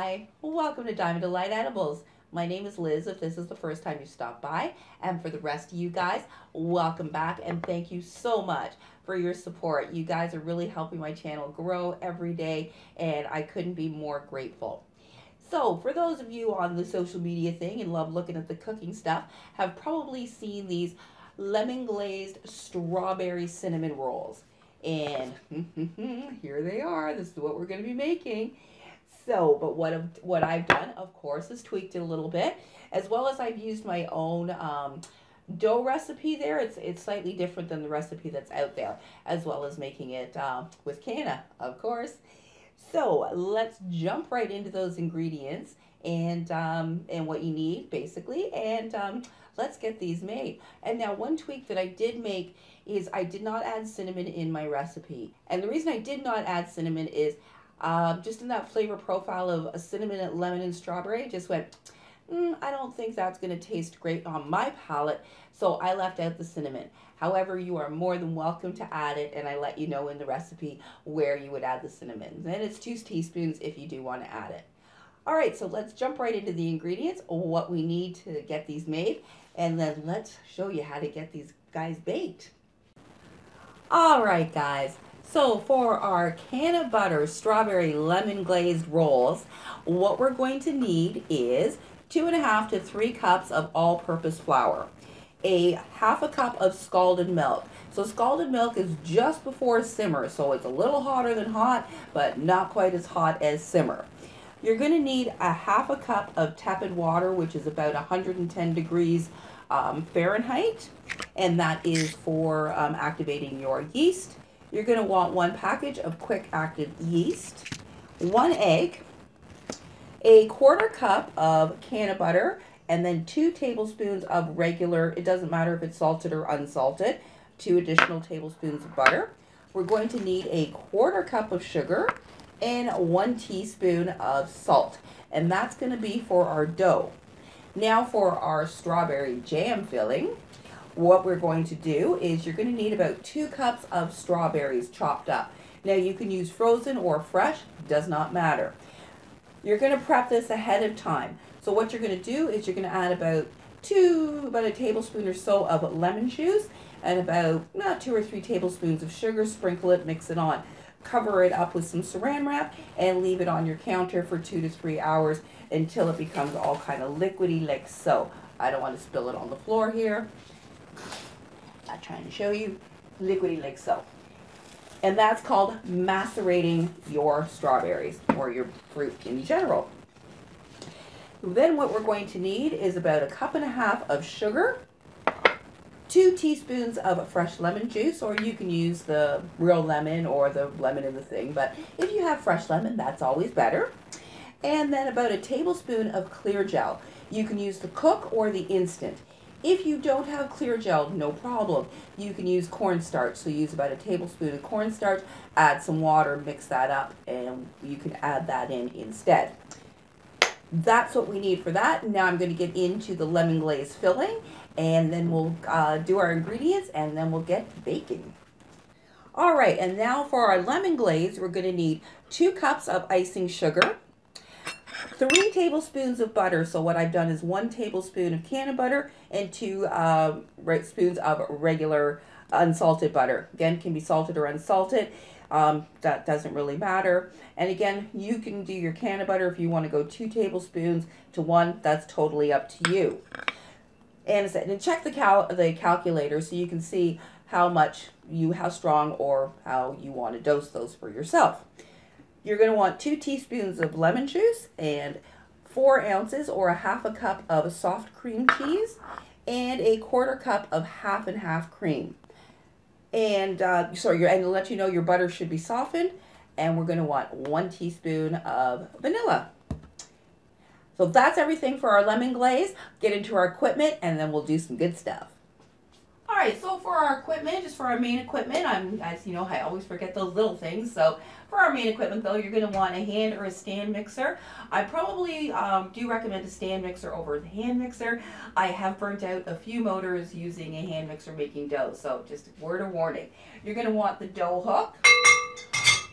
Hi, welcome to Diamond Delight Edibles. My name is Liz if this is the first time you stopped by, and for the rest of you guys, welcome back and thank you so much for your support. You guys are really helping my channel grow every day and I couldn't be more grateful. So for those of you on the social media thing and love looking at the cooking stuff, have probably seen these lemon glazed strawberry cinnamon rolls. And here they are. This is what we're going to be making. So, but what I've done, of course, is tweaked it a little bit, as well as I've used my own dough recipe there. It's slightly different than the recipe that's out there, as well as making it with Canna, of course. So let's jump right into those ingredients and what you need, basically, and let's get these made. And now one tweak that I did make is I did not add cinnamon in my recipe. And the reason I did not add cinnamon is just in that flavor profile of a cinnamon, lemon, and strawberry, I just went, I don't think that's going to taste great on my palate, so I left out the cinnamon. However, you are more than welcome to add it, and I let you know in the recipe where you would add the cinnamon. And it's 2 teaspoons if you do want to add it. All right, so let's jump right into the ingredients, what we need to get these made, and then let's show you how to get these guys baked. All right, guys. So for our cannabutter strawberry lemon glazed rolls, what we're going to need is 2.5 to 3 cups of all-purpose flour, half a cup of scalded milk. So scalded milk is just before simmer, so it's a little hotter than hot, but not quite as hot as simmer. You're going to need half a cup of tepid water, which is about 110 degrees Fahrenheit, and that is for activating your yeast. You're going to want 1 package of quick active yeast, 1 egg, a 1/4 cup of cannabutter, and then 2 tablespoons of regular, it doesn't matter if it's salted or unsalted, 2 additional tablespoons of butter. We're going to need a 1/4 cup of sugar and 1 teaspoon of salt, and that's going to be for our dough. Now for our strawberry jam filling, what we're going to do is you're going to need about 2 cups of strawberries chopped up. Now you can use frozen or fresh, does not matter. You're going to prep this ahead of time. So what you're going to do is you're going to add about a tablespoon or so of lemon juice and about 2 or 3 tablespoons of sugar. Sprinkle it, mix it on. Cover it up with some saran wrap and leave it on your counter for 2 to 3 hours until it becomes all kind of liquidy like so. I don't want to spill it on the floor here. I'm trying to show you, liquidy like so. And that's called macerating your strawberries or your fruit in general. Then what we're going to need is about 1.5 cups of sugar, 2 teaspoons of fresh lemon juice, or you can use the real lemon or the lemon in the thing, but if you have fresh lemon, that's always better. And then about 1 tablespoon of clear gel. You can use the cook or the instant. If you don't have clear gel, no problem. You can use cornstarch. So use about 1 tablespoon of cornstarch, add some water, mix that up, and you can add that in instead. That's what we need for that. Now I'm going to get into the lemon glaze filling, and then we'll do our ingredients, and then we'll get baking. All right, and now for our lemon glaze, we're going to need 2 cups of icing sugar, 3 tablespoons of butter. So what I've done is 1 tablespoon of cannabutter and 2 spoons of regular unsalted butter. Again, can be salted or unsalted. That doesn't really matter. And again, you can do your cannabutter if you want to go 2 tablespoons to 1. That's totally up to you. And check the calculator so you can see how strong or how you want to dose those for yourself. You're going to want 2 teaspoons of lemon juice and 4 ounces or 1/2 cup of soft cream cheese and a 1/4 cup of half and half cream. And and to let you know your butter should be softened, and we're going to want 1 teaspoon of vanilla. So that's everything for our lemon glaze. Get into our equipment and then we'll do some good stuff. All right, so for our equipment, just for our main equipment, as you know, I always forget those little things. So for our main equipment, though, you're going to want a hand or a stand mixer. I probably do recommend a stand mixer over the hand mixer. I have burnt out a few motors using a hand mixer making dough, so just a word of warning. You're going to want the dough hook,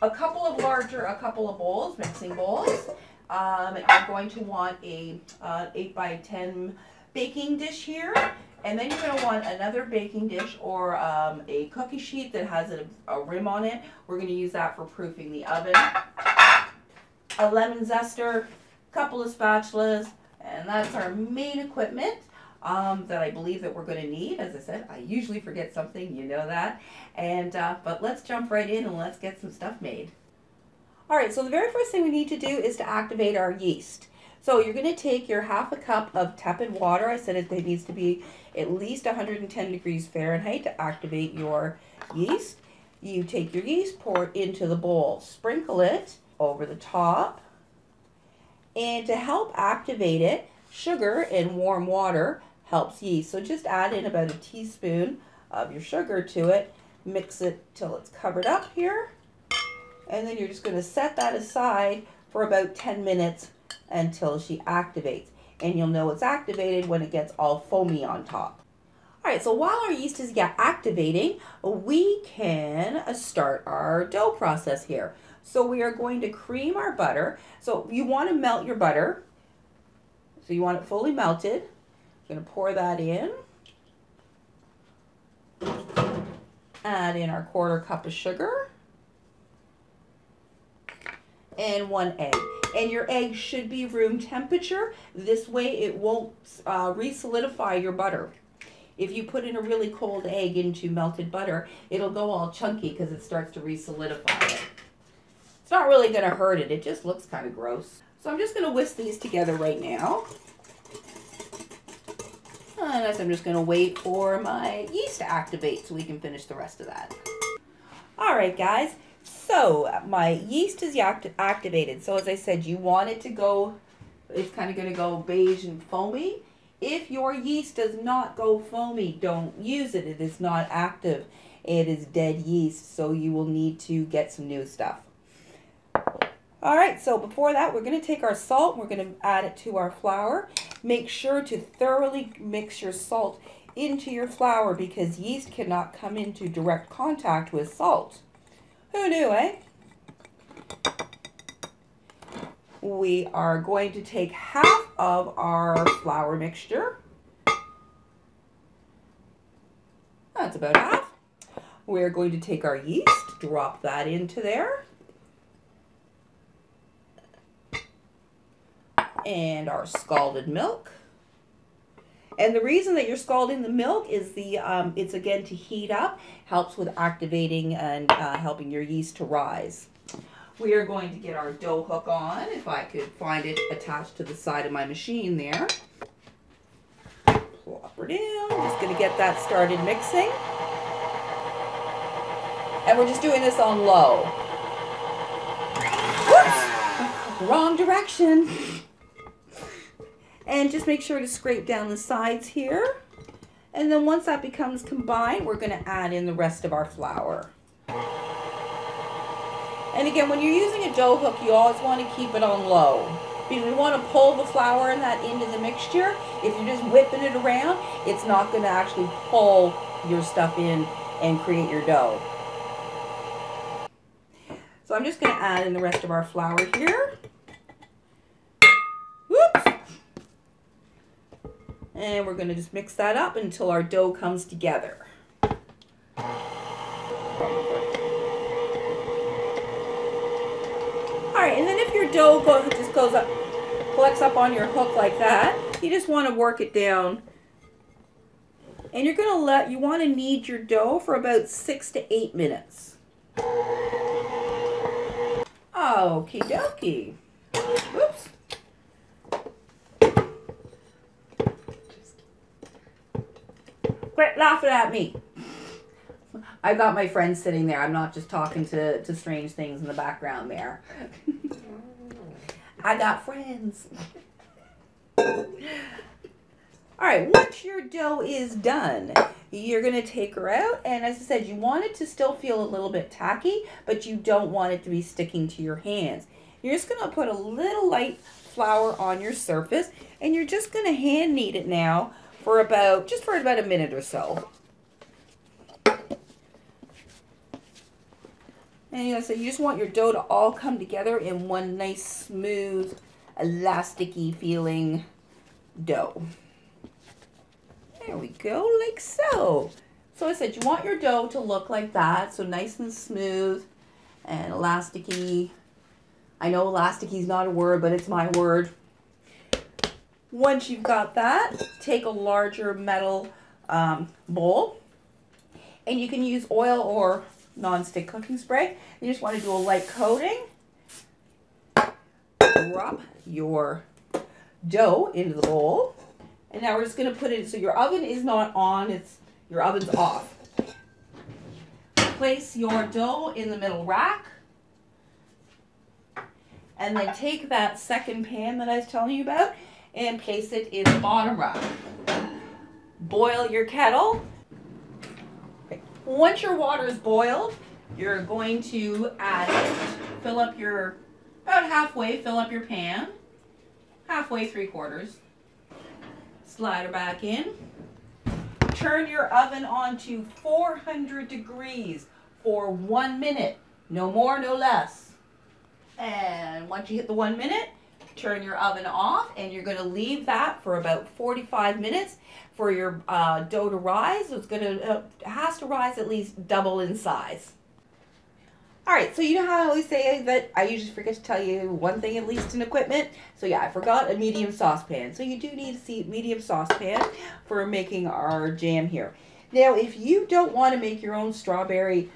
a couple of bowls, mixing bowls, You're going to want a 8 by 10 baking dish here. And then you're going to want another baking dish or a cookie sheet that has a rim on it. We're going to use that for proofing the oven. A lemon zester, couple of spatulas, and that's our main equipment that I believe that we're going to need. As I said, I usually forget something, you know that. And but let's jump right in and let's get some stuff made. All right, so the very first thing we need to do is to activate our yeast. So you're going to take your half a cup of tepid water. I said it needs to be at least 110 degrees Fahrenheit to activate your yeast. You take your yeast, pour it into the bowl, sprinkle it over the top. And to help activate it, sugar in warm water helps yeast. So just add in about a teaspoon of your sugar to it, mix it till it's covered up here. And then you're just going to set that aside for about 10 minutes until she activates. And you'll know it's activated when it gets all foamy on top. All right, so while our yeast is activating, we can start our dough process here. So we are going to cream our butter. So you want to melt your butter. So you want it fully melted. I'm going to pour that in. Add in our 1/4 cup of sugar. And 1 egg. And your egg should be room temperature. This way it won't re-solidify your butter. If you put in a really cold egg into melted butter, it'll go all chunky because it starts to re-solidify it. It's not really going to hurt it. It just looks kind of gross. So I'm just going to whisk these together right now. And I'm just going to wait for my yeast to activate so we can finish the rest of that. All right, guys. So my yeast is activated. So as I said, you want it to go, it's kind of going to go beige and foamy. If your yeast does not go foamy, don't use it. It is not active. It is dead yeast. So you will need to get some new stuff. All right, so before that, we're going to take our salt. We're going to add it to our flour. Make sure to thoroughly mix your salt into your flour because yeast cannot come into direct contact with salt. Who knew, eh? We are going to take half of our flour mixture. That's about half. We're going to take our yeast, drop that into there. And our scalded milk. And the reason that you're scalding the milk is it's again to heat up, helps with activating and helping your yeast to rise. We are going to get our dough hook on, if I could find it attached to the side of my machine there. Plop her down. I'm just going to get that started mixing. And we're just doing this on low. Whoops! Wrong direction. And just make sure to scrape down the sides here. And then once that becomes combined, we're going to add in the rest of our flour. And again, when you're using a dough hook, you always want to keep it on low. Because we want to pull the flour and that into the mixture. If you're just whipping it around, it's not going to actually pull your stuff in and create your dough. So I'm just going to add in the rest of our flour here. Whoops! And we're going to just mix that up until our dough comes together. All right, and then if your dough collects up on your hook like that, you just want to work it down. And you're going to you want to knead your dough for about 6 to 8 minutes. Okie dokie. Whoops. Quit laughing at me. I've got my friends sitting there. I'm not just talking to strange things in the background there. I got friends. All right, once your dough is done, you're going to take her out. And as I said, you want it to still feel a little bit tacky, but you don't want it to be sticking to your hands. You're just going to put a little light flour on your surface, and you're just going to hand knead it now for about a minute or so. And so you just want your dough to all come together in one nice smooth elasticy feeling dough. There we go, like so. So I said you want your dough to look like that, so nice and smooth and elasticy. I know elasticy is not a word, but it's my word. Once you've got that, take a larger metal bowl, and you can use oil or non-stick cooking spray. You just want to do a light coating. Drop your dough into the bowl, and now we're just going to put it, so your oven is not on, your oven's off. Place your dough in the middle rack, and then take that second pan that I was telling you about and place it in the bottom rack. Boil your kettle. Okay. Once your water is boiled, you're going to add it, fill up your, about halfway, fill up your pan, halfway, 3/4. Slide her back in. Turn your oven on to 400 degrees for 1 minute. No more, no less. And once you hit the 1 minute, turn your oven off, and you're going to leave that for about 45 minutes for your dough to rise. So it's going to, it has to rise at least double in size. All right, so you know how I always say that I usually forget to tell you one thing at least in equipment? So yeah, I forgot a medium saucepan. So you do need a medium saucepan for making our jam here. Now, if you don't want to make your own strawberry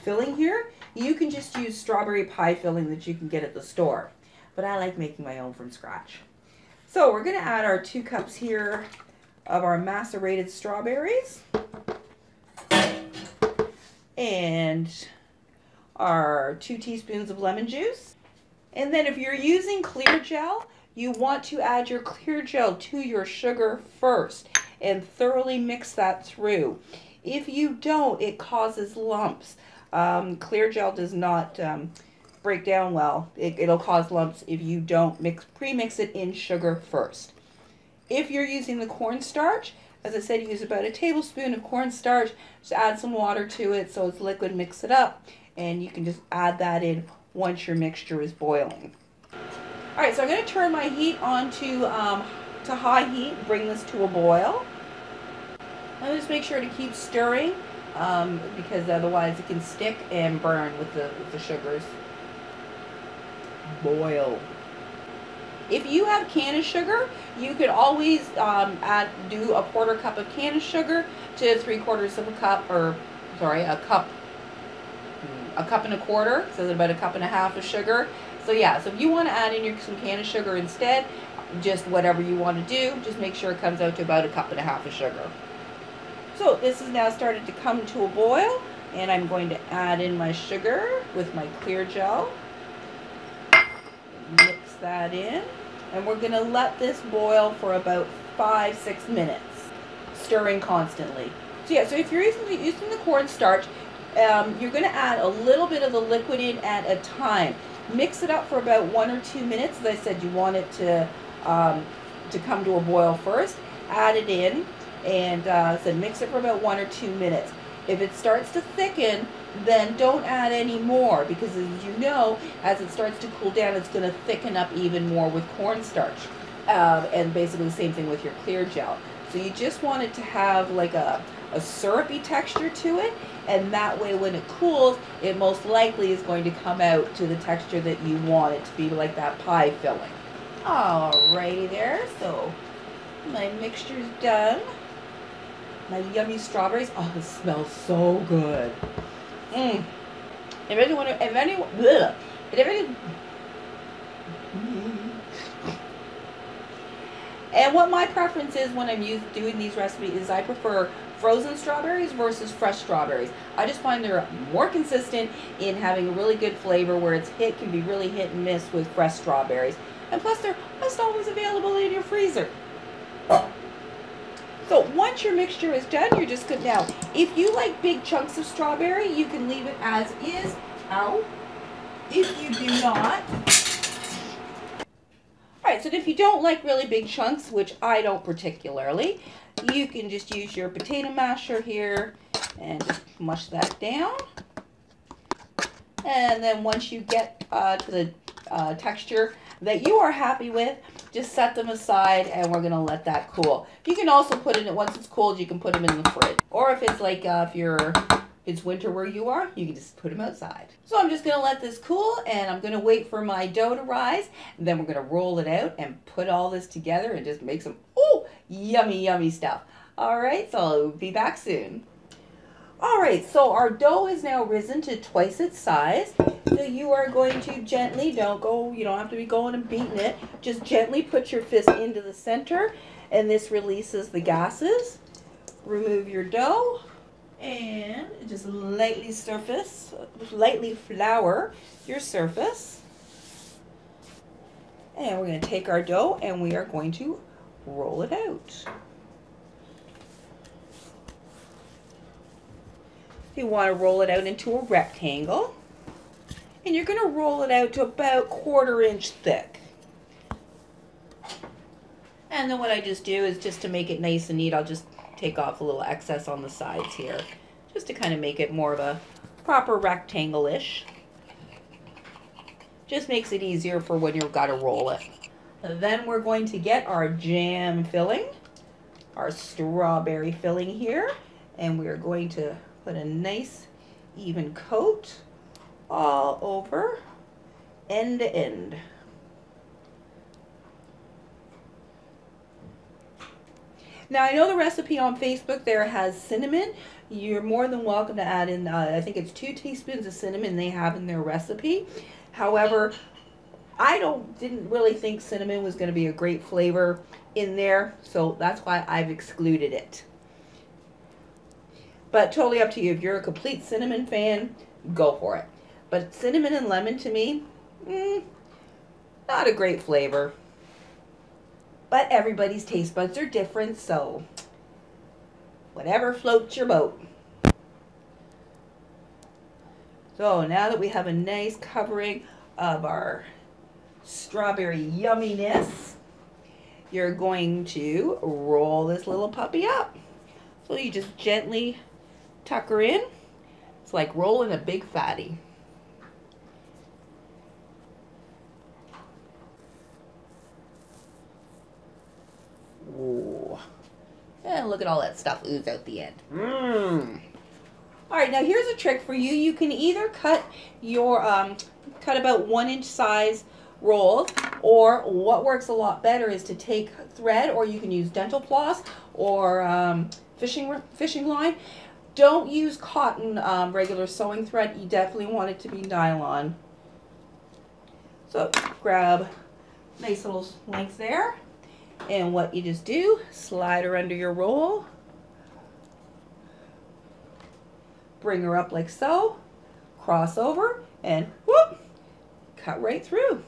filling here, you can just use strawberry pie filling that you can get at the store. But I like making my own from scratch. So we're going to add our 2 cups here of our macerated strawberries. And our 2 teaspoons of lemon juice. And then if you're using clear gel, you want to add your clear gel to your sugar first and thoroughly mix that through. If you don't, it causes lumps. Clear gel does not break down well. It'll cause lumps if you don't pre-mix it in sugar first. If you're using the cornstarch, as I said, use about a tablespoon of cornstarch. Just add some water to it so it's liquid, mix it up, and you can just add that in once your mixture is boiling. All right, so I'm going to turn my heat on to high heat, bring this to a boil. And just make sure to keep stirring because otherwise it can stick and burn with the sugars. Boil. If you have Canna sugar, you could always do a 1/4 cup of Canna sugar to 3/4 of a cup, or sorry, a cup and a quarter, so about 1.5 cups of sugar. So yeah, so if you want to add in some Canna sugar instead, just whatever you want to do, just make sure it comes out to about 1.5 cups of sugar. So this is now started to come to a boil, and I'm going to add in my sugar with my clear gel. Mix that in, and we're going to let this boil for about 5-6 minutes, stirring constantly. So yeah, so if you're using the cornstarch, you're going to add a little bit of the liquid in at a time. Mix it up for about 1 or 2 minutes. As I said, you want it to come to a boil first. Add it in, and so mix it for about 1 or 2 minutes. If it starts to thicken, then don't add any more, because as you know, as it starts to cool down, it's going to thicken up even more with cornstarch. And basically the same thing with your clear gel. So you just want it to have like a syrupy texture to it, and that way when it cools, it most likely is going to come out to the texture that you want it to be, like that pie filling. Alrighty there, so my mixture's done. My yummy strawberries. Oh, it smells so good. If anyone, and what my preference is when I'm doing these recipes is I prefer frozen strawberries versus fresh strawberries. I just find they're more consistent in having a really good flavor, where can be really hit and miss with fresh strawberries. And plus they're almost always available in your freezer. So once your mixture is done, you're just good. Now, if you like big chunks of strawberry, you can leave it as is. Ow. If you do not. Alright, so if you don't like really big chunks, which I don't particularly, you can just use your potato masher here and just mush that down. And then once you get to the texture that you are happy with, just set them aside and we're gonna let that cool. You can also put it in, once it's cold, you can put them in the fridge. Or if it's like, it's winter where you are, you can just put them outside. So I'm just gonna let this cool and I'm gonna wait for my dough to rise. And then we're gonna roll it out and put all this together and just make some, yummy, yummy stuff. All right, so I'll be back soon. All right, so our dough is now risen to twice its size. So you are going to gently, you don't have to be going and beating it. Just gently put your fist into the center and this releases the gases. Remove your dough and just lightly flour your surface. And we're going to take our dough and we are going to roll it out. You want to roll it out into a rectangle. And you're going to roll it out to about 1/4 inch thick. And then what I just do is, just to make it nice and neat, I'll just take off a little excess on the sides here, just to kind of make it more of a proper rectangle-ish. Just makes it easier for when you've got to roll it. Then we're going to get our jam filling, our strawberry filling here, and we are going to put a nice even coat all over, end to end. Now I know the recipe on Facebook there has cinnamon. You're more than welcome to add in, I think it's 2 teaspoons of cinnamon they have in their recipe. However, I didn't really think cinnamon was going to be a great flavor in there, so that's why I've excluded it. But totally up to you. If you're a complete cinnamon fan, go for it. But cinnamon and lemon to me, not a great flavor. But everybody's taste buds are different, so whatever floats your boat. So now that we have a nice covering of our strawberry yumminess, you're going to roll this little puppy up. So you just gently tuck her in. It's like rolling a big fatty. Ooh. And look at all that stuff ooze out the end. All right, now here's a trick for you. You can either cut your cut about 1 inch size rolls, or what works a lot better is to take thread, or you can use dental floss or fishing line. Don't use cotton regular sewing thread. You definitely want it to be nylon. So grab nice little length there. And what you just do, slide her under your roll, bring her up like so, cross over, and whoop, cut right through.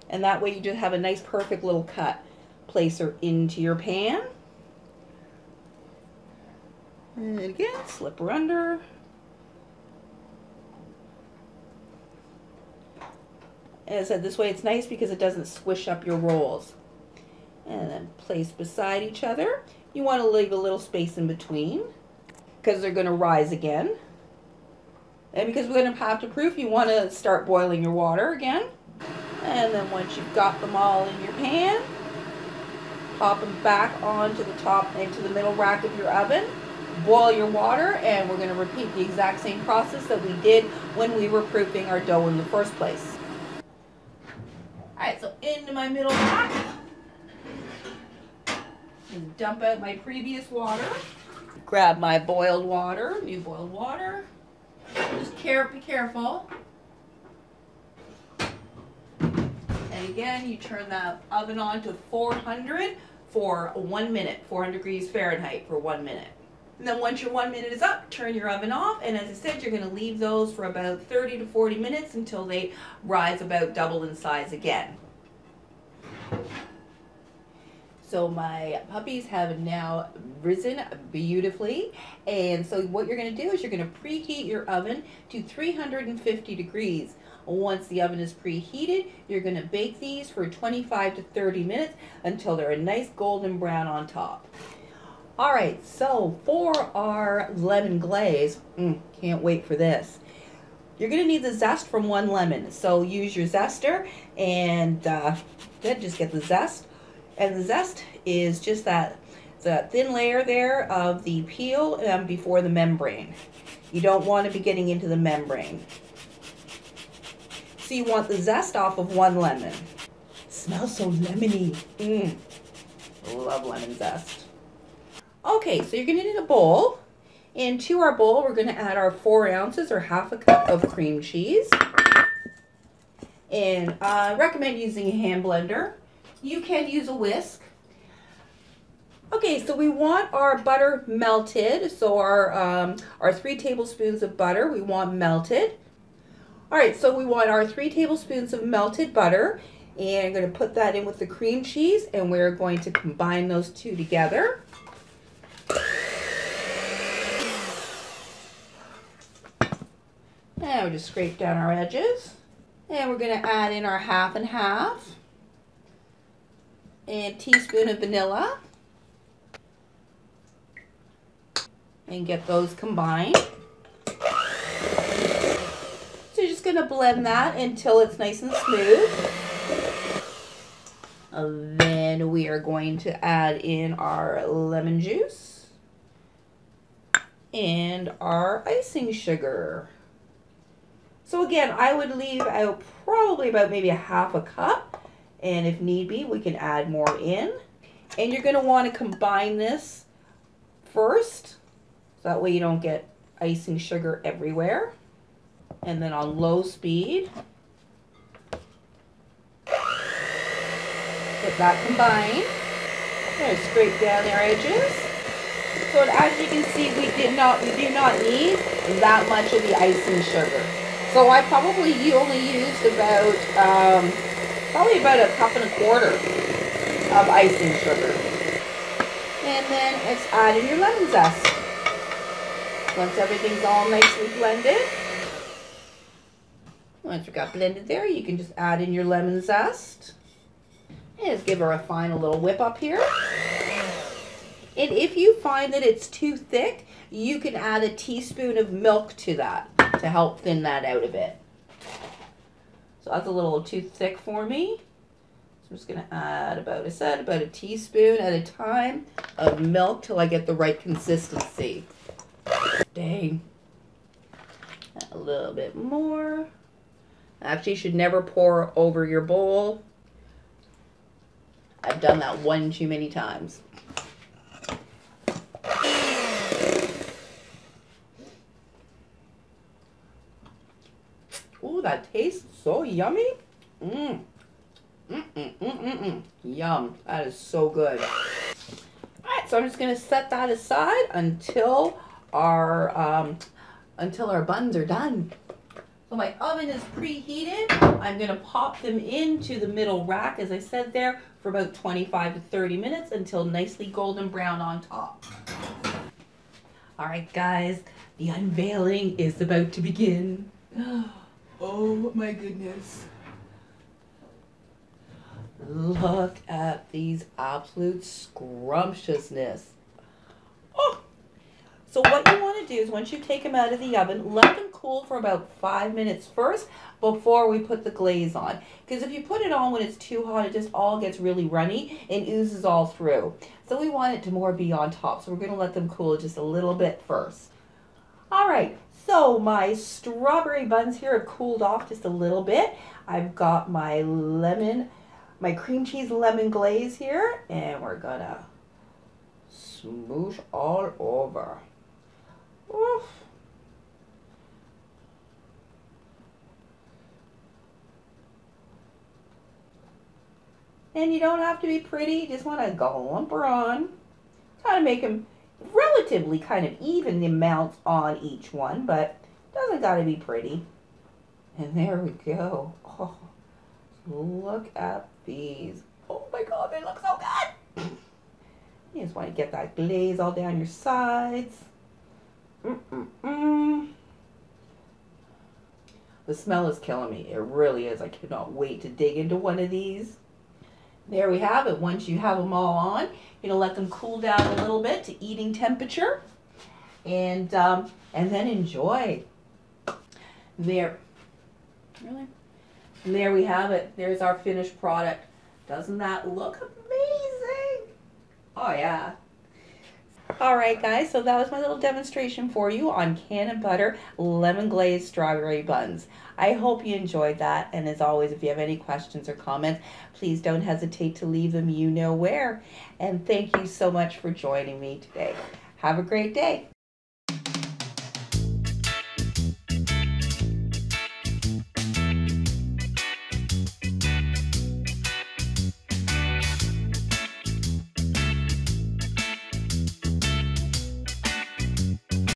And that way you just have a nice perfect little cut. Place her into your pan. And again, slip her under. As I said, this way it's nice because it doesn't squish up your rolls. And then place beside each other. You want to leave a little space in between because they're going to rise again. And because we're going to have to proof, you want to start boiling your water again. And then once you've got them all in your pan, pop them back onto the top, into the middle rack of your oven. Boil your water, and we're going to repeat the exact same process that we did when we were proofing our dough in the first place. Alright, so into my middle rack. Just dump out my previous water. Grab my boiled water, new boiled water. Just be careful. And again, you turn the oven on to 400 for 1 minute, 400 degrees Fahrenheit for 1 minute. And then once your 1 minute is up, turn your oven off. And as I said, you're going to leave those for about 30 to 40 minutes until they rise about double in size again. So my puppies have now risen beautifully. And so what you're going to do is you're going to preheat your oven to 350 degrees. Once the oven is preheated, you're going to bake these for 25 to 30 minutes until they're a nice golden brown on top. All right, so for our lemon glaze, can't wait for this. You're going to need the zest from 1 lemon. So use your zester and then just get the zest. And the zest is just that thin layer there of the peel before the membrane. You don't want to be getting into the membrane. So you want the zest off of 1 lemon. It smells so lemony. Love lemon zest. Okay, so you're going to need a bowl. And to our bowl, we're going to add our 4 ounces or half a cup of cream cheese. And I recommend using a hand blender. You can use a whisk. Okay, so we want our butter melted. So our 3 tablespoons of butter, we want melted. All right, so we want our 3 tablespoons of melted butter. And I'm going to put that in with the cream cheese. And we're going to combine those 2 together. And we'll just scrape down our edges. And we're going to add in our half and half. And a teaspoon of vanilla. And get those combined. So you're just going to blend that until it's nice and smooth. And then we are going to add in our lemon juice. And our icing sugar. So again, I would leave out probably about maybe a half a cup. And if need be, we can add more in. And you're going to want to combine this first. So that way you don't get icing sugar everywhere. And then on low speed. Get that combined. I'm going to scrape down our edges. So as you can see, we do not need that much of the icing sugar. So I probably only used about probably about a cup and a quarter of icing sugar. And then it's add in your lemon zest. Once everything's all nicely blended. Once we got blended there, you can just add in your lemon zest. And just give her a final little whip up here. And if you find that it's too thick, you can add a teaspoon of milk to that to help thin that out a bit. So that's a little too thick for me. So I'm just going to add about a teaspoon at a time of milk till I get the right consistency. Dang. A little bit more. Actually, you should never pour over your bowl. I've done that one too many times. Ooh, that tastes so yummy. Yum. That is so good. Alright, so I'm just going to set that aside until our buns are done. So my oven is preheated. I'm going to pop them into the middle rack, as I said there, for about 25 to 30 minutes until nicely golden brown on top. Alright guys, the unveiling is about to begin. Oh my goodness. Look at these absolute scrumptiousness. Oh! So what you want to do is once you take them out of the oven, let them cool for about 5 minutes first before we put the glaze on. Because if you put it on when it's too hot, it just all gets really runny and oozes all through. So we want it to more be on top. So we're going to let them cool just a little bit first. Alright, so my strawberry buns here have cooled off just a little bit. I've got my cream cheese lemon glaze here, and we're gonna smoosh all over. Oof. And you don't have to be pretty, you just want to glump her on. Try to make them relatively kind of even the amounts on each one, but doesn't got to be pretty. And there we go. Oh, look at these. Oh my god, they look so good. You just want to get that glaze all down your sides. The smell is killing me. It really is. I cannot wait to dig into one of these. There we have it. Once you have them all on, you're going to let them cool down a little bit to eating temperature. And then enjoy. There, really? And there we have it. There's our finished product. Doesn't that look amazing? Oh yeah. Alright guys, so that was my little demonstration for you on cannabutter lemon glazed strawberry buns. I hope you enjoyed that, and as always, if you have any questions or comments, please don't hesitate to leave them you know where. And thank you so much for joining me today. Have a great day.